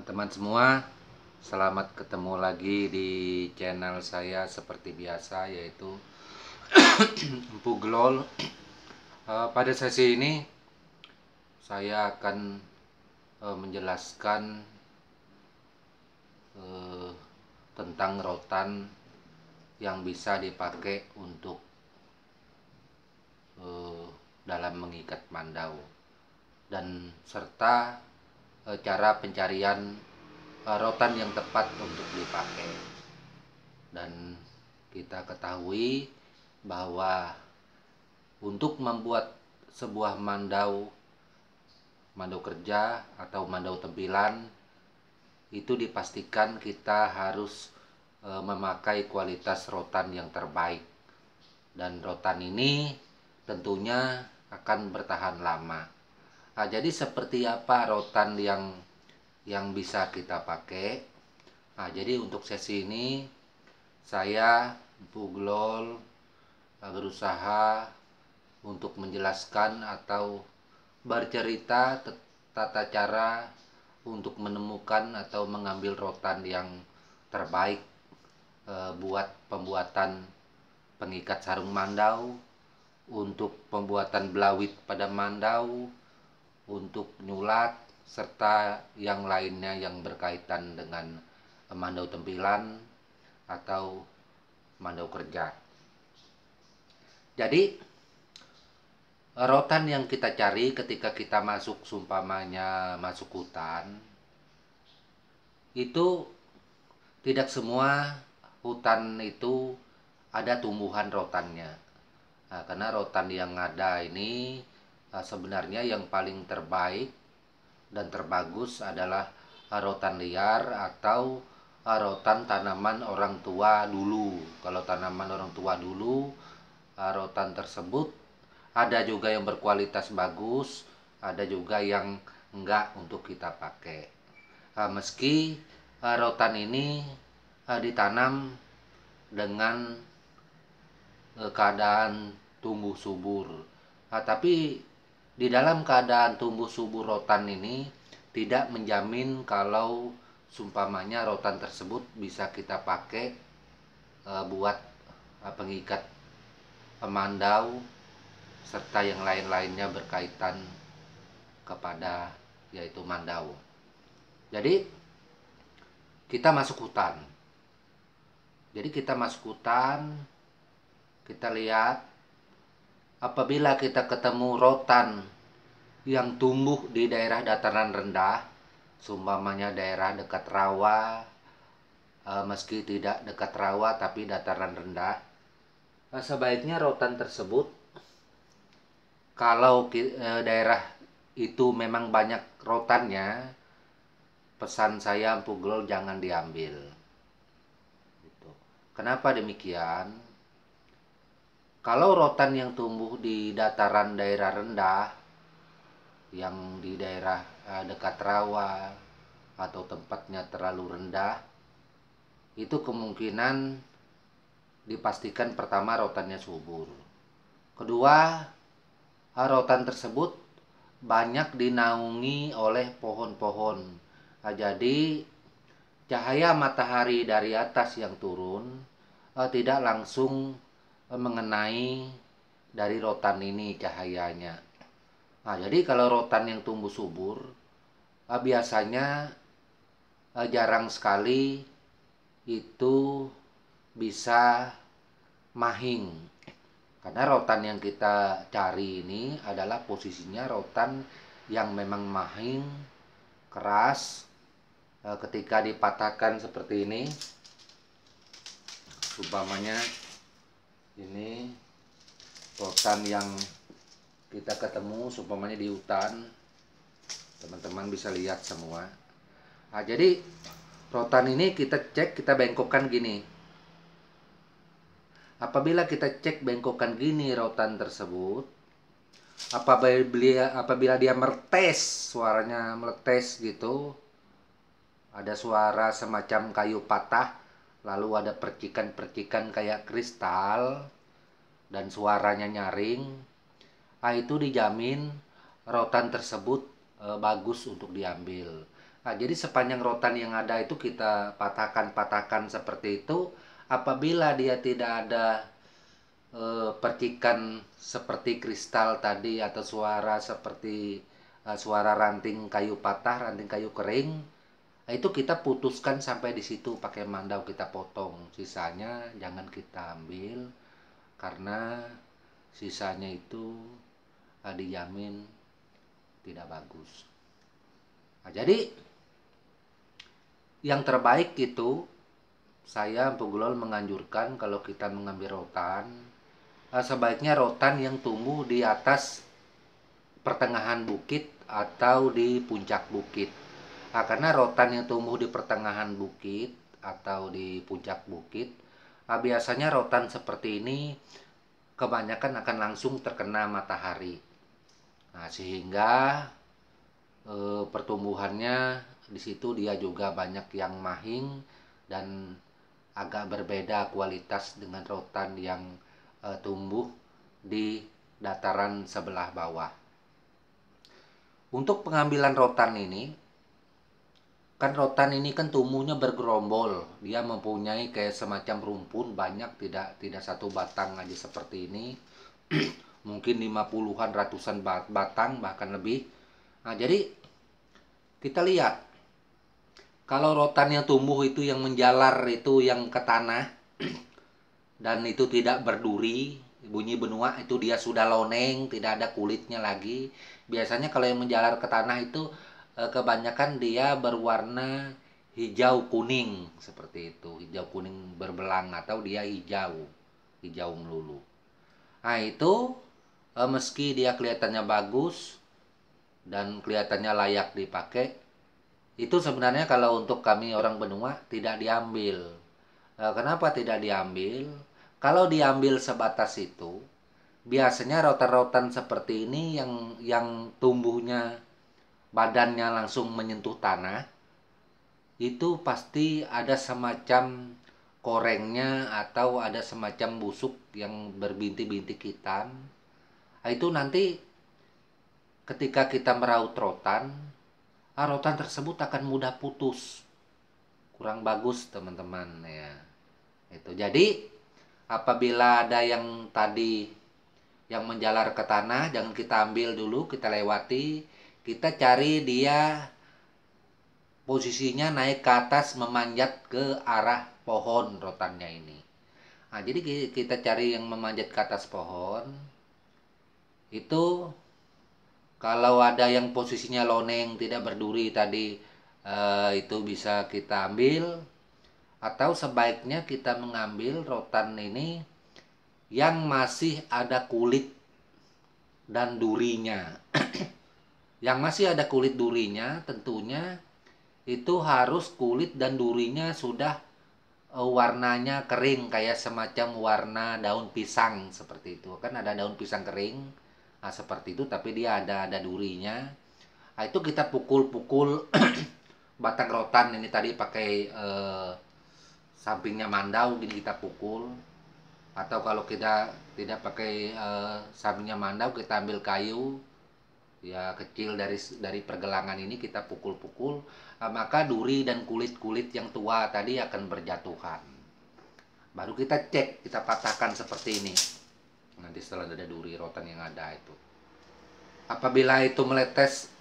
Teman-teman semua, selamat ketemu lagi di channel saya seperti biasa, yaitu Empu Glol. Pada sesi ini saya akan menjelaskan tentang rotan yang bisa dipakai untuk dalam mengikat mandau, dan serta cara pencarian rotan yang tepat untuk dipakai. Dan kita ketahui bahwa untuk membuat sebuah mandau kerja atau mandau tempilan, itu dipastikan kita harus memakai kualitas rotan yang terbaik, dan rotan ini tentunya akan bertahan lama. Jadi seperti apa rotan yang bisa kita pakai? Jadi untuk sesi ini saya Empu Glol berusaha untuk menjelaskan atau bercerita tata cara untuk menemukan atau mengambil rotan yang terbaik buat pembuatan pengikat sarung mandau, untuk pembuatan belawit pada mandau, untuk nyulat, serta yang lainnya yang berkaitan dengan mandau tempilan atau mandau kerja. Jadi rotan yang kita cari ketika kita masuk, sumpamanya masuk hutan, itu tidak semua hutan itu ada tumbuhan rotannya. Karena rotan yang ada ini sebenarnya yang paling terbaik dan terbagus adalah rotan liar atau rotan tanaman orang tua dulu. Kalau tanaman orang tua dulu, rotan tersebut ada juga yang berkualitas bagus, ada juga yang enggak untuk kita pakai. Meski rotan ini ditanam dengan keadaan tumbuh subur, tapi di dalam keadaan tumbuh subur rotan ini tidak menjamin kalau sumpamanya rotan tersebut bisa kita pakai buat pengikat mandau serta yang lain-lainnya berkaitan kepada yaitu mandau. Jadi kita masuk hutan. Kita lihat, apabila kita ketemu rotan yang tumbuh di daerah dataran rendah, seumpamanya daerah dekat rawa, meski tidak dekat rawa tapi dataran rendah, sebaiknya rotan tersebut, kalau daerah itu memang banyak rotannya, pesan saya Empu Glol jangan diambil. Kenapa demikian? Kalau rotan yang tumbuh di dataran daerah rendah, yang di daerah dekat rawa atau tempatnya terlalu rendah, itu kemungkinan dipastikan pertama rotannya subur. Kedua, rotan tersebut banyak dinaungi oleh pohon-pohon. Jadi cahaya matahari dari atas yang turun tidak langsung mengenai dari rotan ini cahayanya. Jadi kalau rotan yang tumbuh subur, biasanya jarang sekali itu bisa mahing. Karena rotan yang kita cari ini adalah posisinya rotan yang memang mahing, keras. Ketika dipatahkan seperti ini, umpamanya ini rotan yang kita ketemu umpamanya di hutan, teman-teman bisa lihat semua. Jadi rotan ini kita cek, kita bengkokkan gini. Apabila kita cek bengkokkan gini rotan tersebut, apabila dia meletes, suaranya meletes gitu, ada suara semacam kayu patah, lalu ada percikan-percikan kayak kristal, dan suaranya nyaring, itu dijamin rotan tersebut bagus untuk diambil. Nah, jadi sepanjang rotan yang ada itu kita patahkan-patahkan seperti itu. Apabila dia tidak ada percikan seperti kristal tadi atau suara seperti suara ranting kayu patah, ranting kayu kering, nah, itu kita putuskan sampai di situ pakai mandau kita potong. Sisanya jangan kita ambil karena sisanya itu dijamin tidak bagus. Nah, jadi yang terbaik itu saya Empu Gulol menganjurkan kalau kita mengambil rotan, sebaiknya rotan yang tumbuh di atas pertengahan bukit atau di puncak bukit. Nah, karena rotan yang tumbuh di pertengahan bukit atau di puncak bukit, biasanya rotan seperti ini kebanyakan akan langsung terkena matahari. Nah, sehingga pertumbuhannya di situ dia juga banyak yang mahing dan agak berbeda kualitas dengan rotan yang tumbuh di dataran sebelah bawah. Untuk pengambilan rotan ini, kan rotan ini kan tumbuhnya bergerombol, dia mempunyai kayak semacam rumpun banyak, tidak satu batang aja seperti ini. Mungkin 50-an, ratusan batang bahkan lebih. Nah, jadi kita lihat kalau rotan yang tumbuh itu yang menjalar itu yang ke tanah dan itu tidak berduri, bunyi benua, itu dia sudah loneng, tidak ada kulitnya lagi. Biasanya kalau yang menjalar ke tanah itu kebanyakan dia berwarna hijau kuning seperti itu, hijau kuning berbelang atau dia hijau melulu. Nah, itu meski dia kelihatannya bagus dan kelihatannya layak dipakai, itu sebenarnya kalau untuk kami orang benua tidak diambil. Kenapa tidak diambil? Kalau diambil sebatas itu, biasanya rotan-rotan seperti ini yang tumbuhnya badannya langsung menyentuh tanah, itu pasti ada semacam korengnya atau ada semacam busuk yang berbintik-bintik hitam. Nah, itu nanti ketika kita meraut rotan, rotan tersebut akan mudah putus. Kurang bagus teman-teman ya. Itu. Jadi apabila ada yang tadi yang menjalar ke tanah, jangan kita ambil dulu, kita lewati, kita cari dia posisinya naik ke atas memanjat ke arah pohon rotannya ini. Nah, jadi kita cari yang memanjat ke atas pohon. Itu kalau ada yang posisinya loneng tidak berduri tadi, itu bisa kita ambil. Atau sebaiknya kita mengambil rotan ini yang masih ada kulit dan durinya. Yang masih ada kulit durinya tentunya itu harus kulit dan durinya sudah warnanya kering, kayak semacam warna daun pisang seperti itu. Kan ada daun pisang kering, nah, seperti itu, tapi dia ada durinya. Nah, itu kita pukul-pukul batang rotan ini tadi pakai sampingnya mandau, gini kita pukul. Atau kalau kita tidak pakai sampingnya mandau, kita ambil kayu ya kecil dari pergelangan ini, kita pukul-pukul, maka duri dan kulit-kulit yang tua tadi akan berjatuhan. Baru kita cek, kita patahkan seperti ini. Nanti setelah ada duri rotan yang ada itu, apabila itu meletes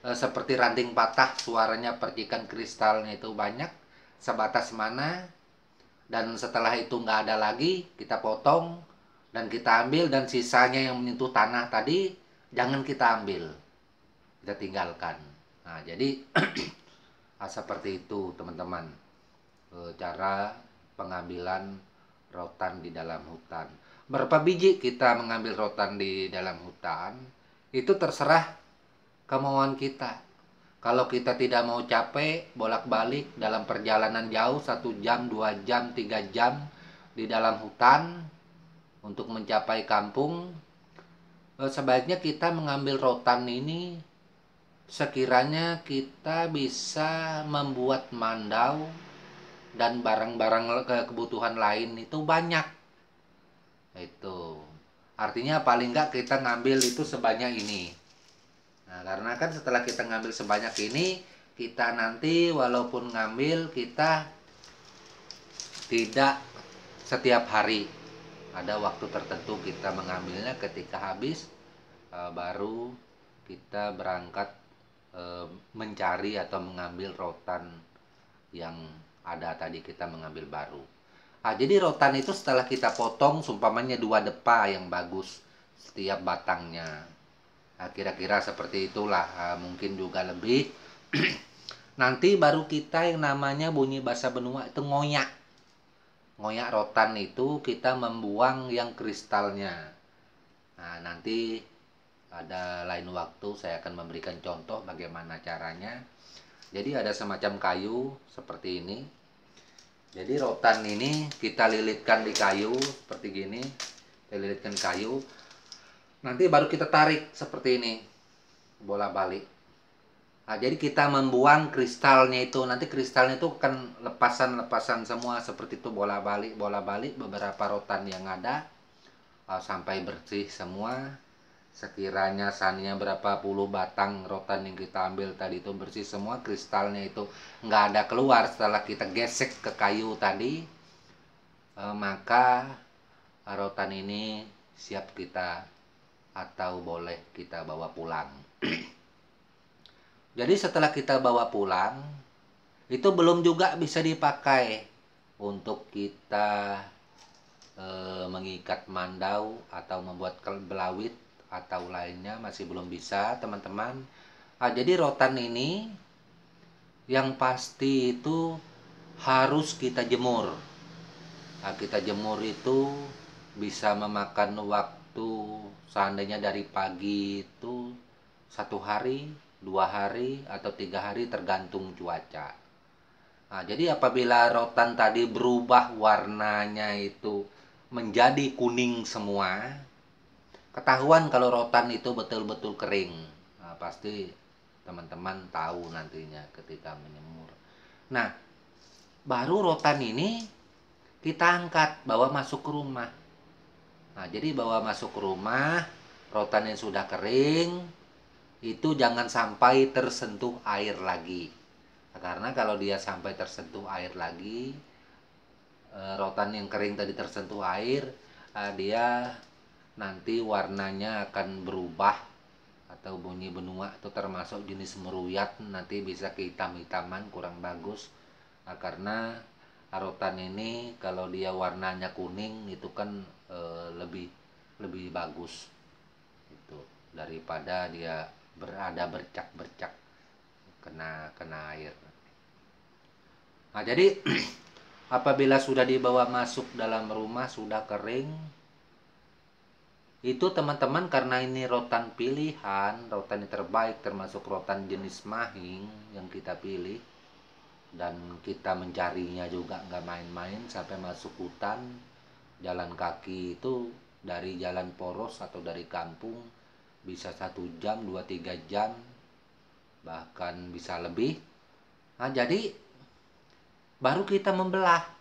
seperti ranting patah, suaranya percikan kristalnya itu banyak, sebatas mana, dan setelah itu nggak ada lagi, kita potong dan kita ambil, dan sisanya yang menyentuh tanah tadi jangan kita ambil, kita tinggalkan. Nah, jadi seperti itu teman-teman, cara pengambilan rotan di dalam hutan. Berapa biji kita mengambil rotan di dalam hutan itu terserah kemauan kita. Kalau kita tidak mau capek bolak-balik dalam perjalanan jauh 1 jam, 2 jam, 3 jam di dalam hutan untuk mencapai kampung, sebaiknya kita mengambil rotan ini sekiranya kita bisa membuat mandau dan barang-barang kebutuhan lain itu banyak. Itu artinya paling nggak kita ngambil itu sebanyak ini. Nah, karena kan setelah kita ngambil sebanyak ini, kita nanti walaupun ngambil, kita tidak setiap hari. Ada waktu tertentu kita mengambilnya, ketika habis baru kita berangkat mencari atau mengambil rotan yang ada tadi, kita mengambil baru. Jadi rotan itu setelah kita potong, sumpamanya 2 depa yang bagus setiap batangnya. Kira-kira seperti itulah, mungkin juga lebih. Nanti baru kita yang namanya bunyi bahasa benua itu ngoyak. Ngoyak rotan itu kita membuang yang kristalnya. Nah, nanti ada lain waktu saya akan memberikan contoh bagaimana caranya. Jadi ada semacam kayu seperti ini. Jadi rotan ini kita lilitkan di kayu seperti gini. Kita lilitkan kayu. Nanti baru kita tarik seperti ini, bola balik. Nah, jadi kita membuang kristalnya itu. Nanti kristalnya itu akan lepasan-lepasan semua seperti itu, bola balik beberapa rotan yang ada sampai bersih semua. Sekiranya saninya berapa puluh batang rotan yang kita ambil tadi itu bersih semua, kristalnya itu nggak ada keluar setelah kita gesek ke kayu tadi, maka rotan ini siap kita atau boleh kita bawa pulang. Jadi setelah kita bawa pulang, itu belum juga bisa dipakai untuk kita mengikat mandau atau membuat belawit atau lainnya, masih belum bisa teman-teman. Jadi rotan ini yang pasti itu harus kita jemur. Kita jemur itu bisa memakan waktu, seandainya dari pagi itu 1 hari, 2 hari, atau 3 hari tergantung cuaca. Jadi apabila rotan tadi berubah warnanya itu menjadi kuning semua, ketahuan kalau rotan itu betul-betul kering. Pasti teman-teman tahu nantinya ketika menyemur. Nah, baru rotan ini kita angkat, bawa masuk ke rumah. Jadi bawa masuk ke rumah, rotan yang sudah kering itu jangan sampai tersentuh air lagi. Karena kalau dia sampai tersentuh air lagi, rotan yang kering tadi tersentuh air, dia nanti warnanya akan berubah atau bunyi benua, itu termasuk jenis meruyat, nanti bisa kehitam-hitaman, kurang bagus. Karena rotan ini kalau dia warnanya kuning itu kan lebih bagus itu daripada dia berada bercak-bercak kena air. Jadi apabila sudah dibawa masuk dalam rumah, sudah kering, itu teman-teman, karena ini rotan pilihan, rotan yang terbaik, termasuk rotan jenis mahing yang kita pilih, dan kita mencarinya juga nggak main-main, sampai masuk hutan, jalan kaki itu dari jalan poros atau dari kampung bisa 1 jam, 2-3 jam, bahkan bisa lebih. Jadi baru kita membelah.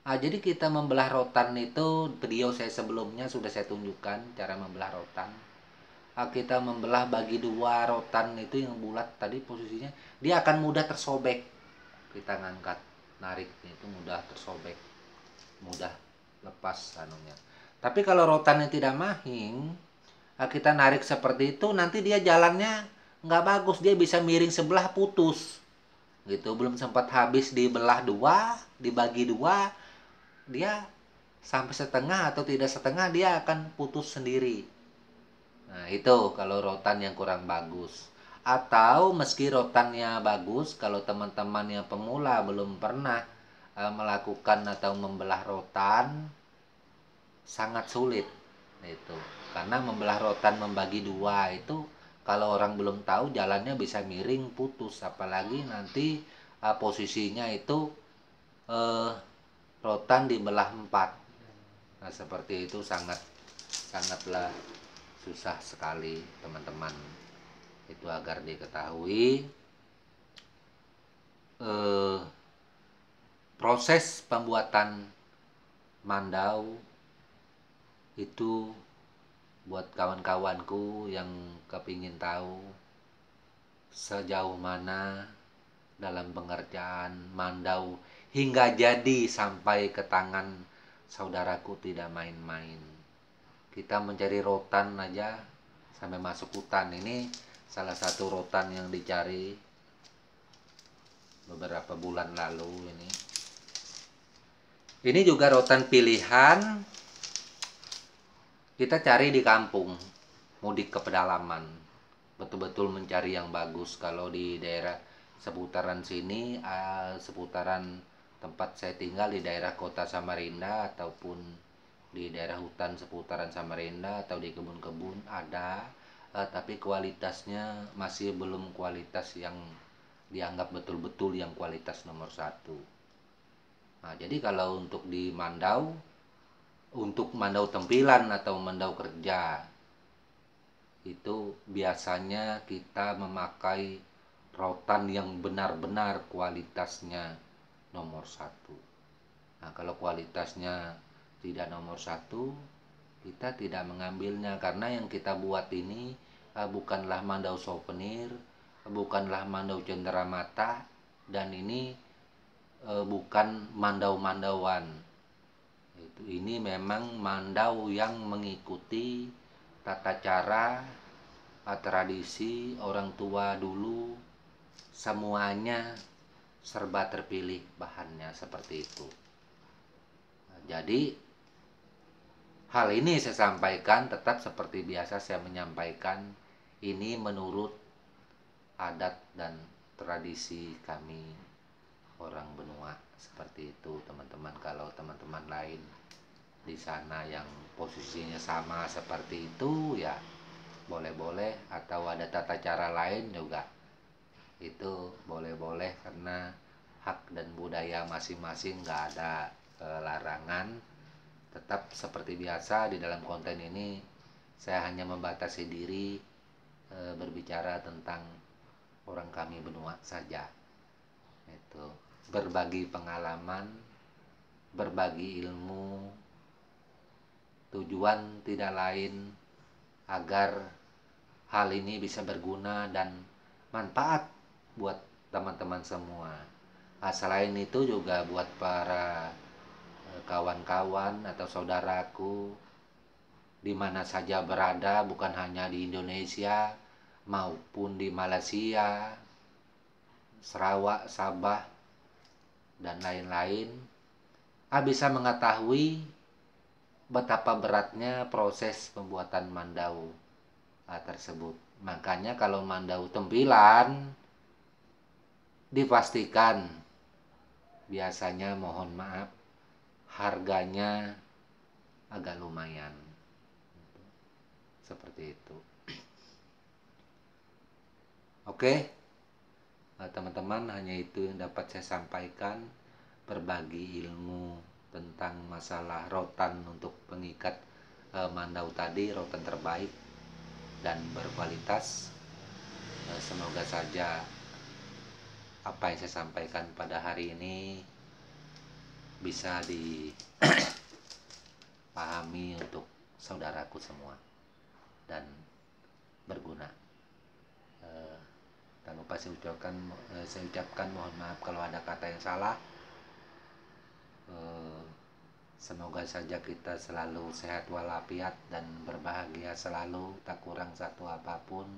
Jadi kita membelah rotan itu, video saya sebelumnya sudah saya tunjukkan cara membelah rotan. Kita membelah bagi 2 rotan itu yang bulat tadi, posisinya dia akan mudah tersobek. Kita ngangkat, narik itu mudah tersobek, mudah lepas anunya. Tapi kalau rotan yang tidak mahing, kita narik seperti itu, nanti dia jalannya nggak bagus, dia bisa miring sebelah, putus gitu. Belum sempat habis dibelah 2, dibagi 2, dia sampai setengah atau tidak setengah, dia akan putus sendiri. Nah, itu kalau rotan yang kurang bagus. Atau meski rotannya bagus, kalau teman-teman yang pemula belum pernah melakukan atau membelah rotan, sangat sulit itu. Karena membelah rotan membagi 2 itu, kalau orang belum tahu, jalannya bisa miring, putus. Apalagi nanti posisinya itu rotan dibelah 4. Nah, seperti itu sangatlah susah sekali teman-teman. Itu agar diketahui proses pembuatan mandau itu, buat kawan-kawanku yang kepingin tahu sejauh mana dalam pengerjaan mandau hingga jadi sampai ke tangan saudaraku tidak main-main. Kita mencari rotan aja sampai masuk hutan. Ini salah satu rotan yang dicari beberapa bulan lalu ini. Ini juga rotan pilihan kita cari di kampung, mudik ke pedalaman. Betul-betul mencari yang bagus. Kalau di daerah seputaran sini, seputaran tempat saya tinggal di daerah kota Samarinda ataupun di daerah hutan seputaran Samarinda atau di kebun-kebun ada, tapi kualitasnya masih belum kualitas yang dianggap betul-betul yang kualitas nomor satu. Nah, jadi kalau untuk di mandau, untuk mandau tempilan atau mandau kerja, itu biasanya kita memakai rotan yang benar-benar kualitasnya nomor satu. Nah, kalau kualitasnya tidak nomor satu, kita tidak mengambilnya, karena yang kita buat ini bukanlah mandau souvenir, bukanlah mandau cenderamata, dan ini bukan mandau-mandauan. Ini memang mandau yang mengikuti tata cara, tradisi orang tua dulu, semuanya serba terpilih bahannya seperti itu. Jadi hal ini saya sampaikan tetap seperti biasa saya menyampaikan, ini menurut adat dan tradisi kami orang benua seperti itu teman-teman. Kalau teman-teman lain di sana yang posisinya sama seperti itu ya boleh-boleh, atau ada tata cara lain juga itu boleh-boleh, karena hak dan budaya masing-masing nggak ada larangan. Tetap seperti biasa di dalam konten ini saya hanya membatasi diri berbicara tentang orang kami benua saja. Itu berbagi pengalaman, berbagi ilmu, tujuan tidak lain agar hal ini bisa berguna dan manfaat buat teman-teman semua. Selain itu juga buat para kawan-kawan atau saudaraku di mana saja berada, bukan hanya di Indonesia maupun di Malaysia, Sarawak, Sabah, dan lain-lain, bisa mengetahui betapa beratnya proses pembuatan mandau tersebut. Makanya kalau mandau tempilan dipastikan biasanya mohon maaf harganya agak lumayan. Seperti itu. Oke, teman-teman, hanya itu yang dapat saya sampaikan, berbagi ilmu tentang masalah rotan untuk pengikat mandau tadi, rotan terbaik dan berkualitas. Semoga saja apa yang saya sampaikan pada hari ini bisa dipahami untuk saudaraku semua dan berguna. Dan lupa saya ucapkan mohon maaf kalau ada kata yang salah. Semoga saja kita selalu sehat walafiat dan berbahagia selalu, tak kurang satu apapun.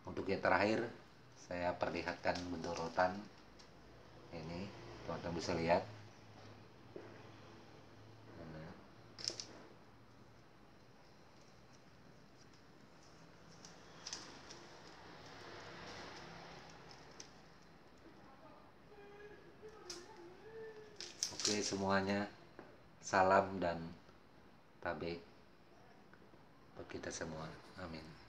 Untuk yang terakhir saya perlihatkan bentuk rotan ini, teman-teman bisa lihat. Oke semuanya, salam dan tabe buat kita semua. Amin.